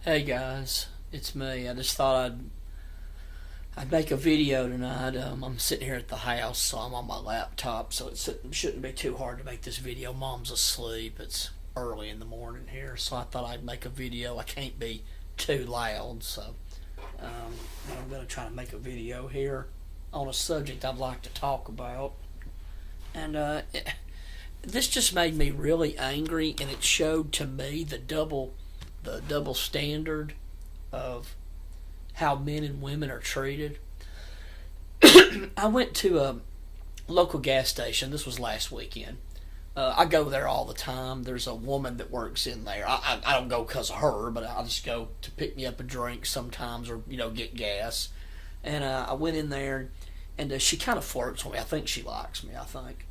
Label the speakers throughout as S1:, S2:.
S1: Hey guys, it's me. I just thought I'd make a video tonight. I'm sitting here at the house, so I'm on my laptop, so it shouldn't be too hard to make this video. Mom's asleep. It's early in the morning here, so I thought I'd make a video. I can't be too loud, so um, I'm gonna try to make a video here on a subject I'd like to talk about, and this just made me really angry, and it showed to me the double standard of how men and women are treated. I went to a local gas station. This was last weekend. I go there all the time. There's a woman that works in there. I don't go because of her, but I just go to pick me up a drink sometimes, or get gas. And I went in there, and she kind of flirts with me. I think she likes me. I think,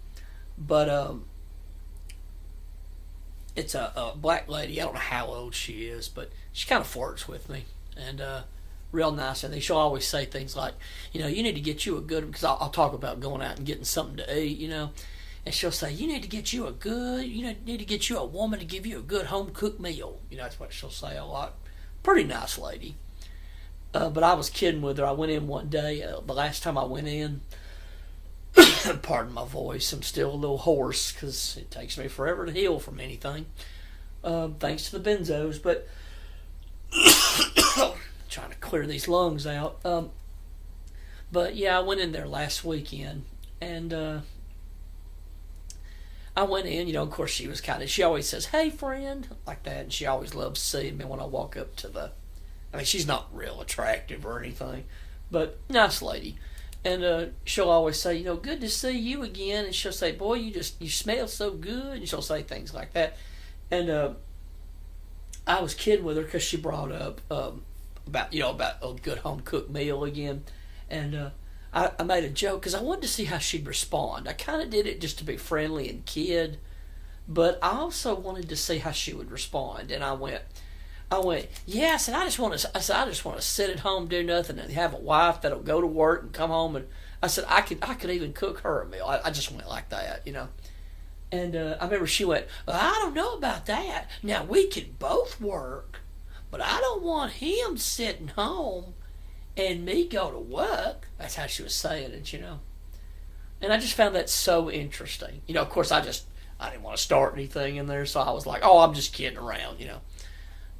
S1: but it's a black lady. I don't know how old she is, but she kind of flirts with me, and real nice. And she'll always say things like, you need to get you a good, because I'll talk about going out and getting something to eat, and she'll say, you need to get you a good, need to get you a woman to give you a good home cooked meal. That's what she'll say a lot. Pretty nice lady. But I was kidding with her. I went in one day. The last time I went in, pardon my voice, I'm still a little hoarse because it takes me forever to heal from anything. Thanks to the benzos, but trying to clear these lungs out. But yeah, I went in there last weekend, and I went in. Of course, she always says, "Hey, friend," like that, and she always loves seeing me when I walk up to the. I mean, she's not real attractive or anything, but nice lady. And she'll always say, good to see you again. And she'll say, boy, you smell so good. And she'll say things like that. And I was kidding with her because she brought up about a good home cooked meal again. And I made a joke because I wanted to see how she'd respond. I kind of did it just to be friendly and kid, but I also wanted to see how she would respond. And I went, yeah. I just want to sit at home, do nothing, and have a wife that'll go to work and come home. And I said, I could even cook her a meal. I just went like that, And I remember she went, well, I don't know about that. Now we can both work, but I don't want him sitting home and me go to work. That's how she was saying it, And I just found that so interesting. Of course, I didn't want to start anything in there, so I was like, oh, I'm just kidding around,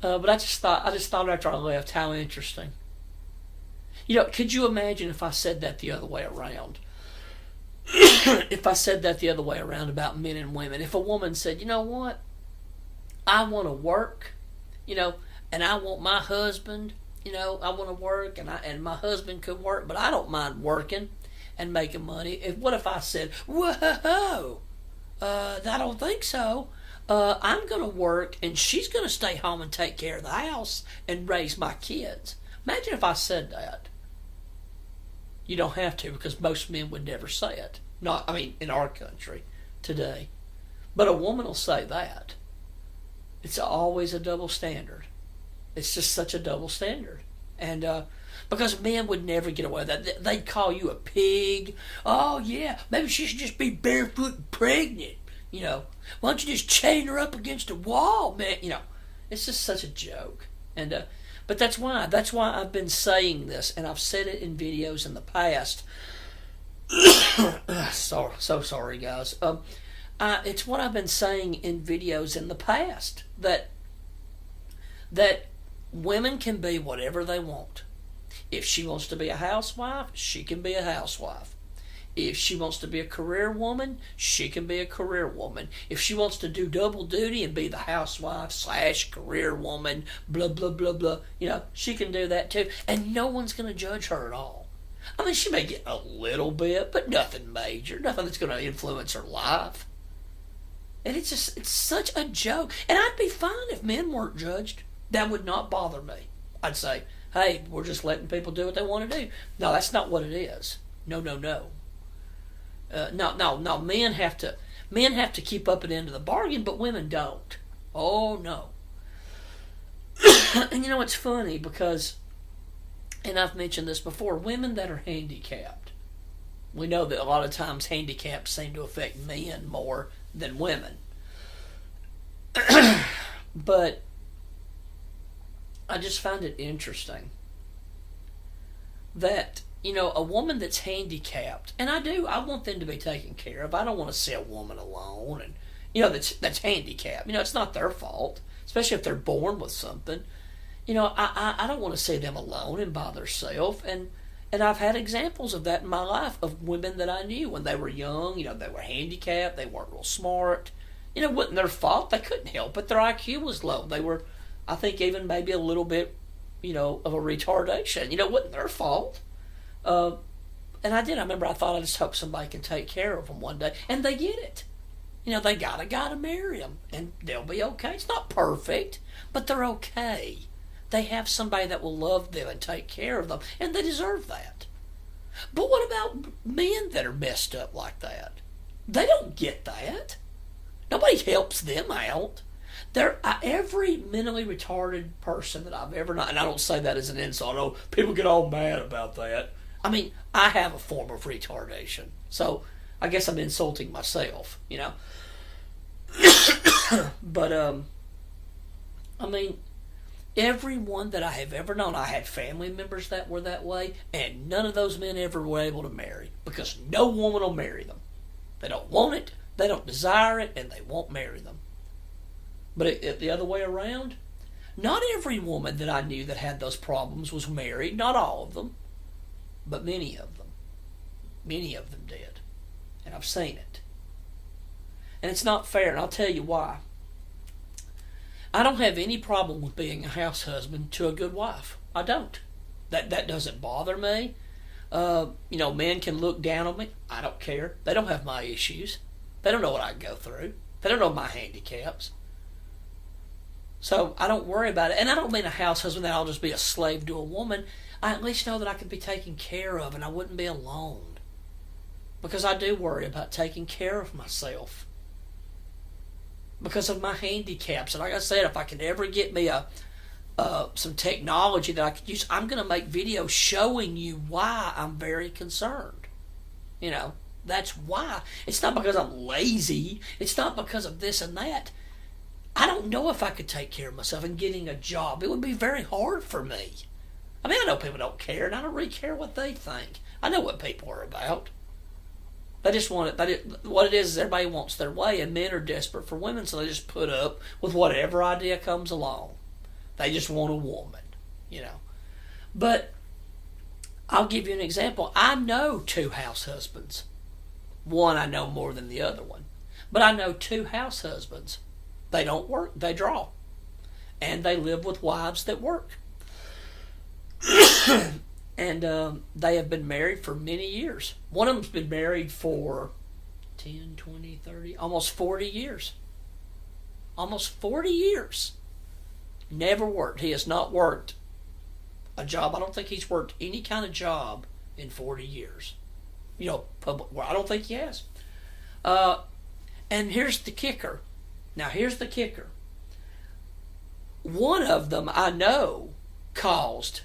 S1: But I just thought after I left, how interesting. Could you imagine if I said that the other way around? If I said that the other way around about men and women. If a woman said, you know what? I want to work, and I want my husband, I want to work, and my husband could work, but I don't mind working and making money. What if I said, whoa, I don't think so. I'm going to work, and she's going to stay home and take care of the house and raise my kids. Imagine if I said that. You don't have to, because most men would never say it. In our country today. But a woman will say that. It's always a double standard. It's just such a double standard. And because men would never get away with that. They'd call you a pig. Oh, yeah, maybe she should just be barefoot and pregnant. Why don't you just chain her up against a wall, man? It's just such a joke. And but that's why I've been saying this, and I've said it in videos in the past. So sorry, guys. It's what I've been saying in videos in the past, that women can be whatever they want. If she wants to be a housewife, she can be a housewife. If she wants to be a career woman, she can be a career woman. If she wants to do double duty and be the housewife / career woman, blah, blah, blah, blah, she can do that too. And no one's going to judge her at all. She may get a little bit, but nothing major, nothing that's going to influence her life. And it's such a joke. And I'd be fine if men weren't judged. That would not bother me. I'd say, hey, we're just letting people do what they want to do. No, that's not what it is. No. No. Men have to keep up an end of the bargain, but women don't. Oh no. And it's funny because, and I've mentioned this before, women that are handicapped. We know that a lot of times handicaps seem to affect men more than women. But I just find it interesting that, a woman that's handicapped, and I want them to be taken care of. I don't want to see a woman alone, and that's handicapped. It's not their fault, especially if they're born with something. I don't want to see them alone and by themselves. And I've had examples of that in my life of women that I knew when they were young. They were handicapped. They weren't real smart. It wasn't their fault. They couldn't help it. Their IQ was low. They were, I think, even maybe a little bit, of a retardation. It wasn't their fault. And I remember I thought I just hope somebody can take care of them one day. And they get it. They got a guy to marry them. And they'll be okay. It's not perfect, but they're okay. They have somebody that will love them and take care of them, and they deserve that. But what about men that are messed up like that? They don't get that. Nobody helps them out. Every mentally retarded person that I've ever known, and I don't say that as an insult. Oh, people get all mad about that. I have a form of retardation, so I guess I'm insulting myself, But everyone that I have ever known, I had family members that were that way, and none of those men ever were able to marry because no woman will marry them. They don't want it, they don't desire it, and they won't marry them. But the other way around, not every woman that I knew that had those problems was married, not all of them, but many of them. Many of them did. And I've seen it. And it's not fair, and I'll tell you why. I don't have any problem with being a house husband to a good wife. I don't. That doesn't bother me. Men can look down on me. I don't care. They don't have my issues. They don't know what I go through. They don't know my handicaps. So I don't worry about it. And I don't mean a house husband that I'll just be a slave to a woman. I at least know that I can be taken care of and I wouldn't be alone. Because I do worry about taking care of myself. Because of my handicaps. And like I said, if I can ever get me some technology that I could use, I'm going to make videos showing you why I'm very concerned. That's why. It's not because I'm lazy. It's not because of this and that. I don't know if I could take care of myself and getting a job. It would be very hard for me. I know people don't care, and I don't really care what they think. I know what people are about. They just want it. What it is everybody wants their way, and men are desperate for women, so they just put up with whatever idea comes along. They just want a woman, But I'll give you an example. I know 2 house husbands. One I know more than the other one. But I know 2 house husbands. They don't work. They draw. And they live with wives that work. And they have been married for many years. One of them's been married for 10, 20, 30, almost 40 years. Almost 40 years. Never worked. He has not worked a job. I don't think he's worked any kind of job in 40 years. Public. Well, I don't think he has. And here's the kicker. Now, here's the kicker. One of them I know caused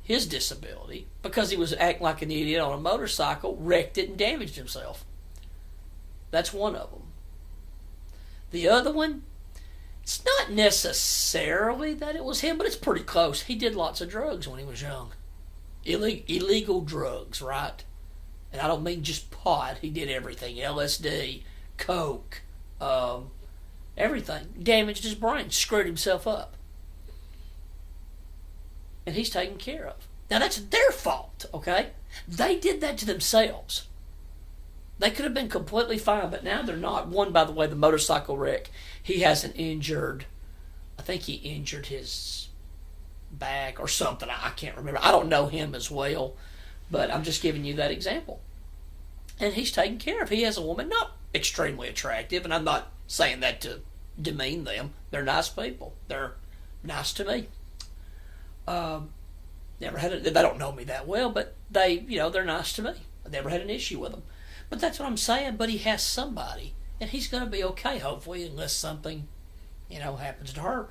S1: his disability because he was acting like an idiot on a motorcycle, wrecked it, and damaged himself. That's one of them. The other one, it's not necessarily that it was him, but it's pretty close. He did lots of drugs when he was young. Illegal drugs, right? And I don't mean just pot. He did everything. LSD, coke, everything. Damaged his brain, screwed himself up. And he's taken care of. Now that's their fault, okay? They did that to themselves. They could have been completely fine, but now they're not. One, by the way, the motorcycle wreck, he has an injured, I think he injured his back or something. I can't remember. I don't know him as well, but I'm just giving you that example. And he's taken care of. He has a woman, not extremely attractive, and I'm not saying that to demean them. They're nice people. They're nice to me. They don't know me that well, but they're nice to me. I never had an issue with them. But that's what I'm saying. But he has somebody, and he's going to be okay, hopefully, unless something, happens to her.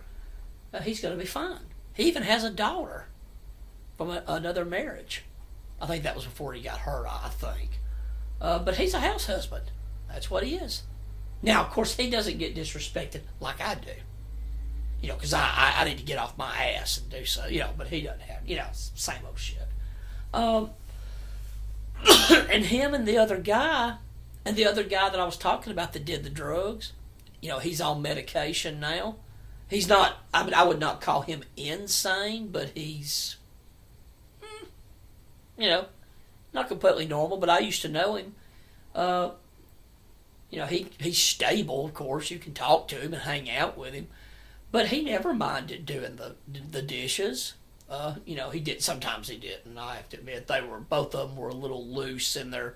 S1: He's going to be fine. He even has a daughter from another marriage. I think that was before he got hurt, I think. But he's a house husband. That's what he is. Now, of course, he doesn't get disrespected like I do. because I need to get off my ass and do so, but he doesn't have, same old shit. Um, and him and the other guy that I was talking about that did the drugs, he's on medication now. He's not, I would not call him insane, but he's, not completely normal, but I used to know him. He's stable, of course. You can talk to him and hang out with him. But he never minded doing the dishes. He did. Sometimes he didn't. I have to admit, both of them were a little loose in their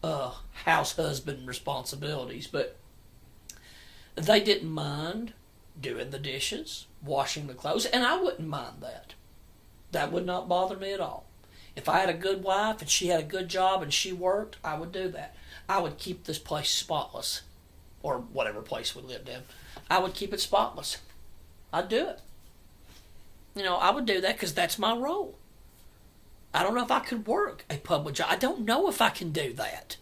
S1: house husband responsibilities, but they didn't mind doing the dishes, washing the clothes, and I wouldn't mind that. That would not bother me at all. If I had a good wife and she had a good job and she worked, I would do that. I would keep this place spotless, or whatever place we lived in. I would keep it spotless. I'd do it. I would do that because that's my role. I don't know if I could work a public job. I don't know if I can do that.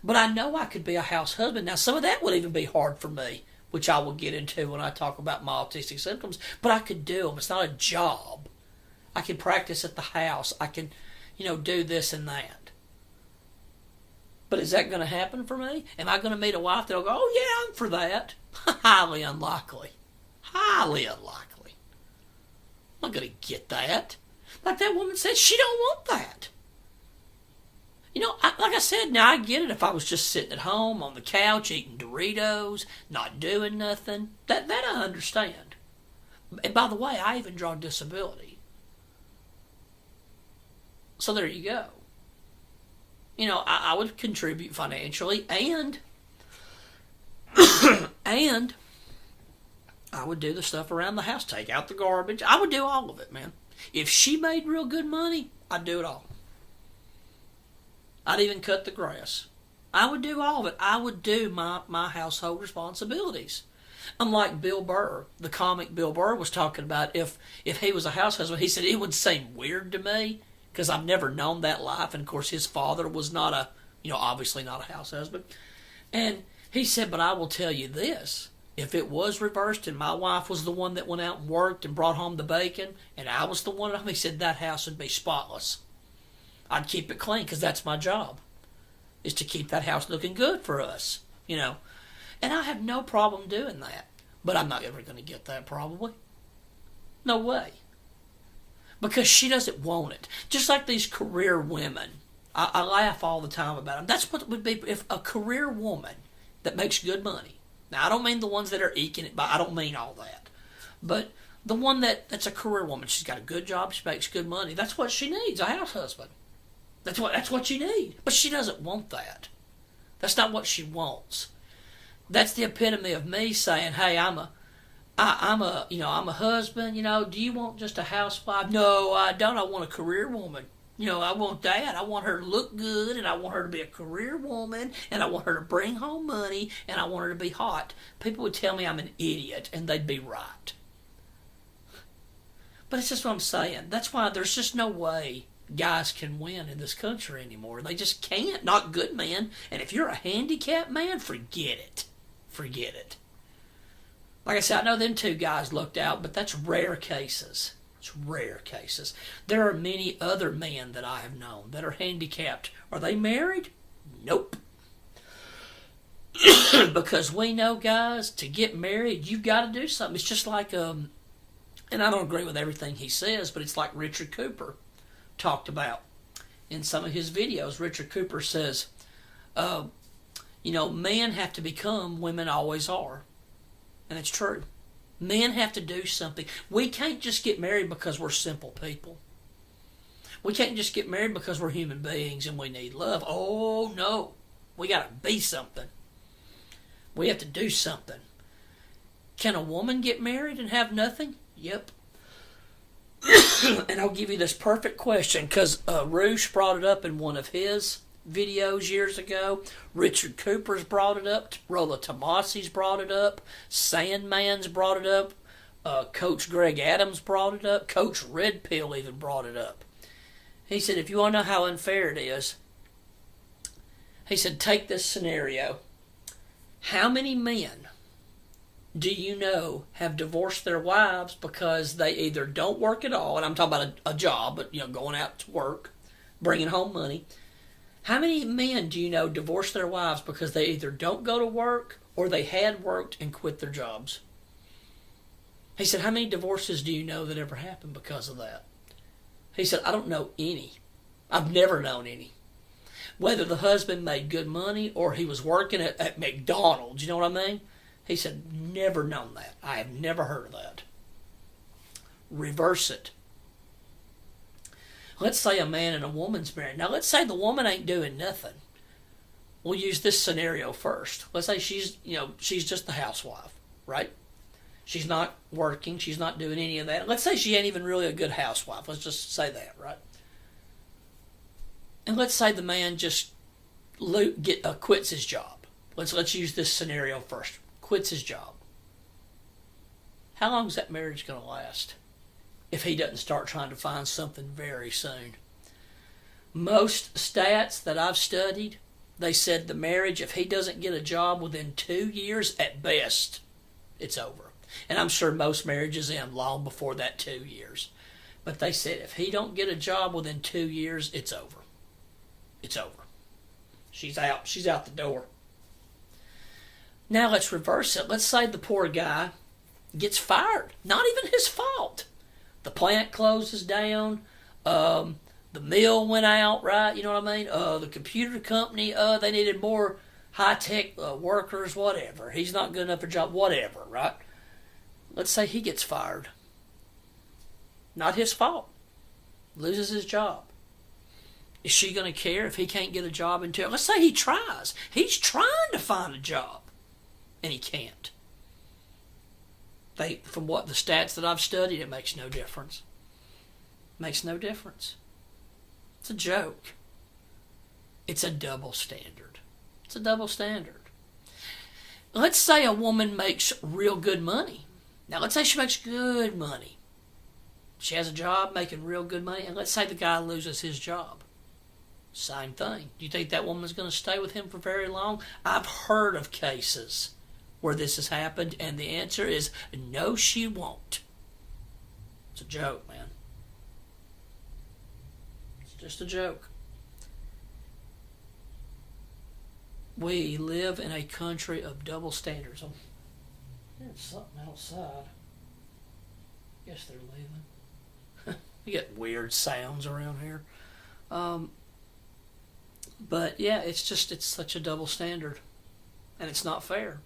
S1: But I know I could be a house husband. Now, some of that would even be hard for me, which I will get into when I talk about my autistic symptoms. But I could do them. It's not a job. I can practice at the house. I can, do this and that. But is that going to happen for me? Am I going to meet a wife that'll go, oh, yeah, I'm for that? Highly unlikely. Highly unlikely. I'm not going to get that. Like that woman said, she don't want that. Like I said, now I get it if I was just sitting at home on the couch eating Doritos, not doing nothing. That I understand. And by the way, I even draw disability. So there you go. I would contribute financially and and I would do the stuff around the house, take out the garbage. I would do all of it, man. If she made real good money, I'd do it all. I'd even cut the grass. I would do all of it. I would do my household responsibilities. Unlike Bill Burr, the comic Bill Burr was talking about, if he was a house husband, he said it would seem weird to me because I've never known that life. And of course, his father was not obviously not a house husband. And he said, but I will tell you this. If it was reversed and my wife was the one that went out and worked and brought home the bacon and I was the one at home, he said that house would be spotless. I'd keep it clean because that's my job, is to keep that house looking good for us, And I have no problem doing that. But I'm not ever going to get that probably. No way. Because she doesn't want it. Just like these career women. I laugh all the time about them. That's what it would be if a career woman that makes good money. Now, I don't mean the ones that are eking it, but I don't mean all that. But the one that's a career woman, she's got a good job, she makes good money. That's what she needs, a house husband. That's what you need. But she doesn't want that. That's not what she wants. That's the epitome of me saying, "Hey, I'm a husband. Do you want just a housewife? No, I don't. I want a career woman. I want that. I want her to look good, and I want her to be a career woman, and I want her to bring home money, and I want her to be hot." People would tell me I'm an idiot, and they'd be right. But it's just what I'm saying. That's why there's just no way guys can win in this country anymore. They just can't. Not good men. And if you're a handicapped man, forget it. Forget it. Like I said, I know them two guys looked out, but that's rare cases. It's rare cases. There are many other men that I have known that are handicapped. Are they married? Nope. Because we know, guys, to get married, you've got to do something. It's just like, and I don't agree with everything he says, but it's like Richard Cooper talked about in some of his videos. Richard Cooper says, men have to become women always are. And it's true. Men have to do something. We can't just get married because we're simple people. We can't just get married because we're human beings and we need love. Oh, no. We got to be something. We have to do something. Can a woman get married and have nothing? Yep. And I'll give you this perfect question because Roosh brought it up in one of his videos years ago. Richard Cooper's brought it up. Rolla Tomasi's brought it up. Sandman's brought it up. Coach Greg Adams brought it up. Coach Red Pill even brought it up. He said, if you want to know how unfair it is, he said, take this scenario. How many men do you know have divorced their wives because they either don't work at all, and I'm talking about a job, but going out to work, bringing home money. How many men do you know divorce their wives because they either don't go to work or they had worked and quit their jobs? He said, how many divorces do you know that ever happened because of that? He said, I don't know any. I've never known any. Whether the husband made good money or he was working at McDonald's, you know what I mean? He said, never known that. I have never heard of that. Reverse it. Let's say a man and a woman's married. Now, let's say the woman ain't doing nothing. We'll use this scenario first. Let's say she's just the housewife, right? She's not working. She's not doing any of that. Let's say she ain't even really a good housewife. Let's just say that, right? And let's say the man just quits his job. Let's use this scenario first. Quits his job. How long is that marriage going to last if he doesn't start trying to find something very soon? Most stats that I've studied, they said the marriage, if he doesn't get a job within 2 years at best, it's over. And I'm sure most marriages end long before that 2 years. But they said if he don't get a job within 2 years, it's over. It's over. She's out. She's out the door. Now let's reverse it. Let's say the poor guy gets fired. Not even his fault. The plant closes down. The mill went out, right? You know what I mean? The computer company, they needed more high-tech workers, whatever. He's not good enough for a job, whatever, right? Let's say he gets fired. Not his fault. Loses his job. Is she going to care if he can't get a job until... Let's say he tries. He's trying to find a job. And he can't. From what the stats that I've studied, it makes no difference. Makes no difference. It's a joke. It's a double standard. It's a double standard. Let's say a woman makes real good money. Now, let's say she makes good money. She has a job making real good money, and let's say the guy loses his job. Same thing. Do you think that woman's going to stay with him for very long? I've heard of cases where this has happened, and the answer is no, she won't. It's a joke, man. It's just a joke. We live in a country of double standards. There's something outside. Guess they're leaving. We get weird sounds around here. But yeah, it's such a double standard. And it's not fair.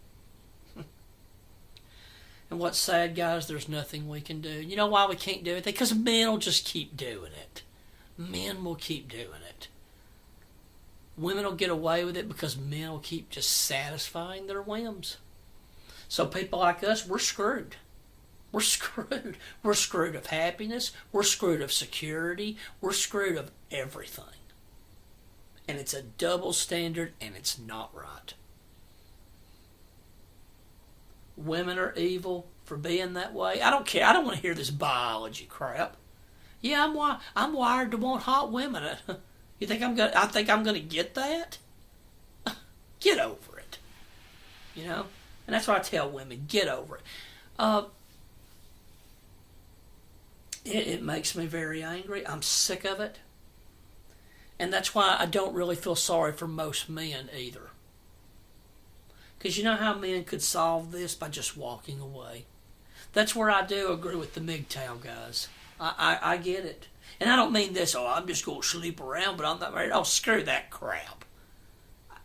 S1: And what's sad, guys, there's nothing we can do. You know why we can't do it? Because men will just keep doing it. Men will keep doing it. Women will get away with it because men will keep just satisfying their whims. So people like us, we're screwed. We're screwed. We're screwed of happiness. We're screwed of security. We're screwed of everything. And it's a double standard, and it's not right. Women are evil for being that way. I don't care. I don't want to hear this biology crap. Yeah, I'm wired to want hot women. You think I think I'm gonna get that? Get over it. You know? And that's what I tell women, get over it. It makes me very angry. I'm sick of it. And that's why I don't really feel sorry for most men either. Because you know how men could solve this? By just walking away. That's where I do agree with the MGTOW guys. I get it. And I don't mean this, I'm just going to sleep around, but I'm not married. Oh, screw that crap.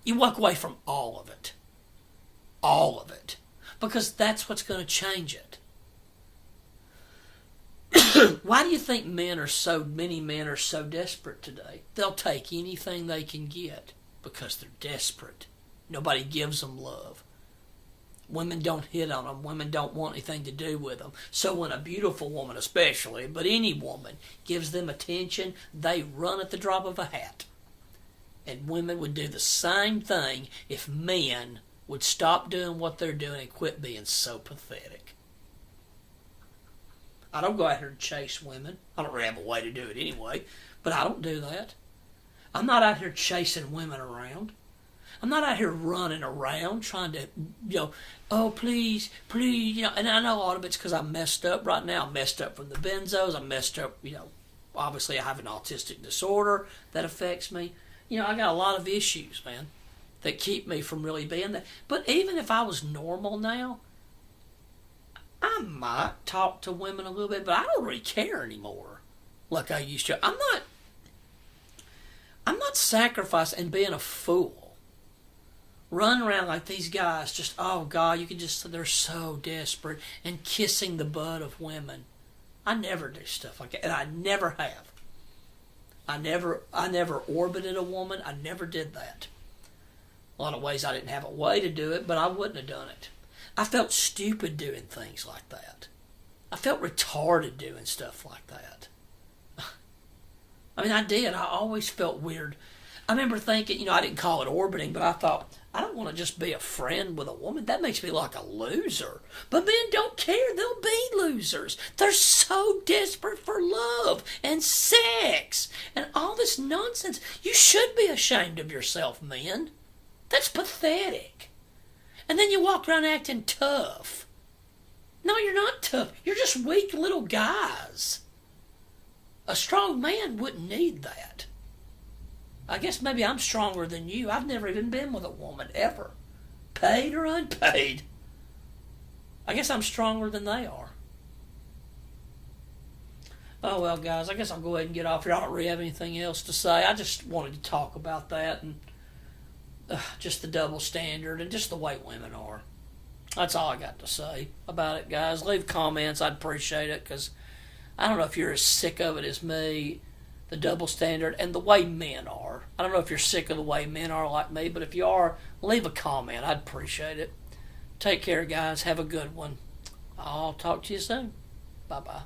S1: You walk away from all of it. All of it. Because that's what's going to change it. Why do you think many men are so desperate today? They'll take anything they can get because they're desperate. Nobody gives them love. Women don't hit on them. Women don't want anything to do with them. So when a beautiful woman especially, but any woman, gives them attention, they run at the drop of a hat. And women would do the same thing if men would stop doing what they're doing and quit being so pathetic. I don't go out here and chase women. I don't really have a way to do it anyway, but I don't do that. I'm not out here chasing women around. I'm not out here running around trying to, oh, please, please, and I know a lot of it's because I'm messed up right now. I'm messed up from the benzos. I'm messed up, obviously I have an autistic disorder that affects me. I got a lot of issues, man, that keep me from really being that. But even if I was normal now, I might talk to women a little bit, but I don't really care anymore like I used to. I'm not sacrificing and being a fool. Run around like these guys, just, oh God, they're so desperate and kissing the butt of women. I never do stuff like that, and I never have. I never orbited a woman. I never did that. A lot of ways I didn't have a way to do it, but I wouldn't have done it. I felt stupid doing things like that. I felt retarded doing stuff like that. I mean, I did. I always felt weird. I remember thinking, I didn't call it orbiting, but I thought, I don't want to just be a friend with a woman. That makes me like a loser. But men don't care. They'll be losers. They're so desperate for love and sex and all this nonsense. You should be ashamed of yourself, men. That's pathetic. And then you walk around acting tough. No, you're not tough. You're just weak little guys. A strong man wouldn't need that. I guess maybe I'm stronger than you. I've never even been with a woman, ever. Paid or unpaid. I guess I'm stronger than they are. Oh, well, guys, I guess I'll go ahead and get off here. I don't really have anything else to say. I just wanted to talk about that and just the double standard and just the way women are. That's all I got to say about it, guys. Leave comments. I'd appreciate it, because I don't know if you're as sick of it as me, the double standard, and the way men are. I don't know if you're sick of the way men are like me, but if you are, leave a comment. I'd appreciate it. Take care, guys. Have a good one. I'll talk to you soon. Bye-bye.